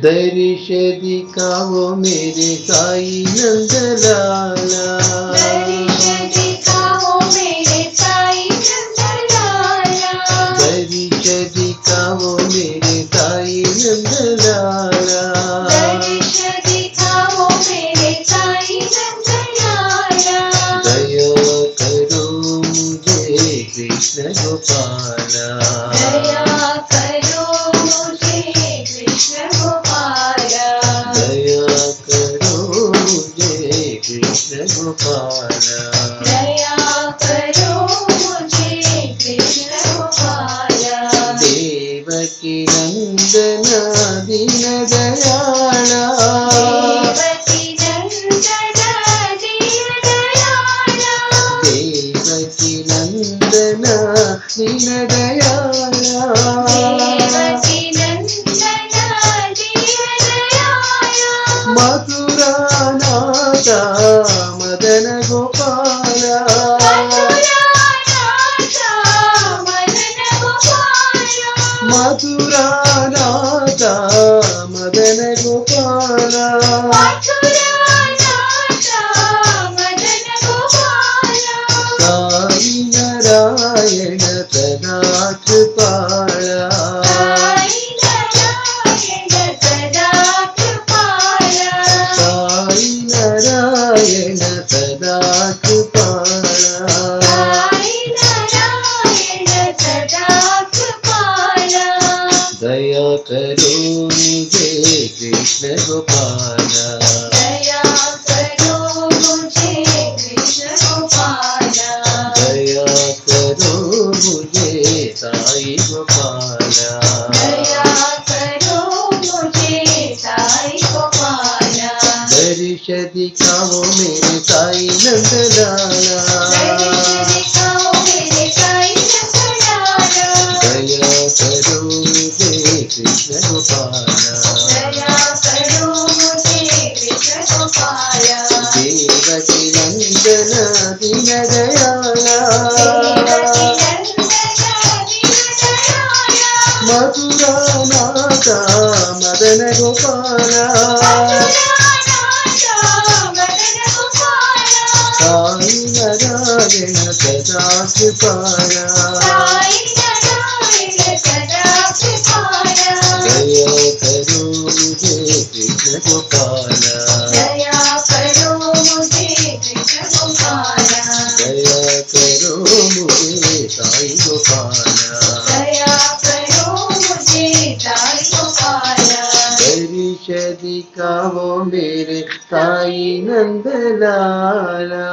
दर्श दिखाओ मेरे साई नंदलाला, दर्श दिखाओ मेरे साई नंदलाला, दर्श दिखाओ मेरे साई नंदलाला, दर्श दिखाओ मेरे साई नंदलाला। दया करो मुझे कृष्ण गोपाला, दया करो मुझे कृष्ण गोपाला, दया करो मुझे कृष्ण गोपाला, दया करो मुझे कृष्ण गोपाला। देवकी नंदना दीन दयाला, देवकी नंदना दीन दयाला, देवकी नंदना दीन दयाला, देवकी नंदना दीन दयाला। मथुरा नाथा मदन गोपाला, मथुरा नाथा मदन गोपाला, मथुरा नाथा मदन गोपाला, मथुरा नाथा मदन गोपाला। साई नारायण सदा कृपाला, साई नारायण सदा कृपाला, साई नारायण सदा कृपाला, साई नारायण सदा कृपाला। दया करो मुझे कृष्ण गोपाला, दया करो मुझे कृष्ण गोपाला, दया करो मुझे साई गोपाला, दया करो मुझे साई गोपाला। दर्श दिखाओ मेरे साई नंदलाला, दर्श दिखाओ मेरे साई नंदलाला, दया करो मुझे कृष्ण गोपाला, दया करो मुझे कृष्ण गोपाला। देवकी नंदना दीन दयाला, देवकी नंदना दीन दयाला, मथुरा नाथा मदन गोपाला, मथुरा नाथा मदन गोपाला, साई नारायण सदा कृपाला, साई नारायण सदा कृपाला। दया करो मुझे कृष्ण गोपाला, दया करो मुझे कृष्ण गोपाला, दया करो मुझे साई गोपाला, दया करो मुझे साई गोपाला। दर्श दिखाओ मेरे साई नंदलाला।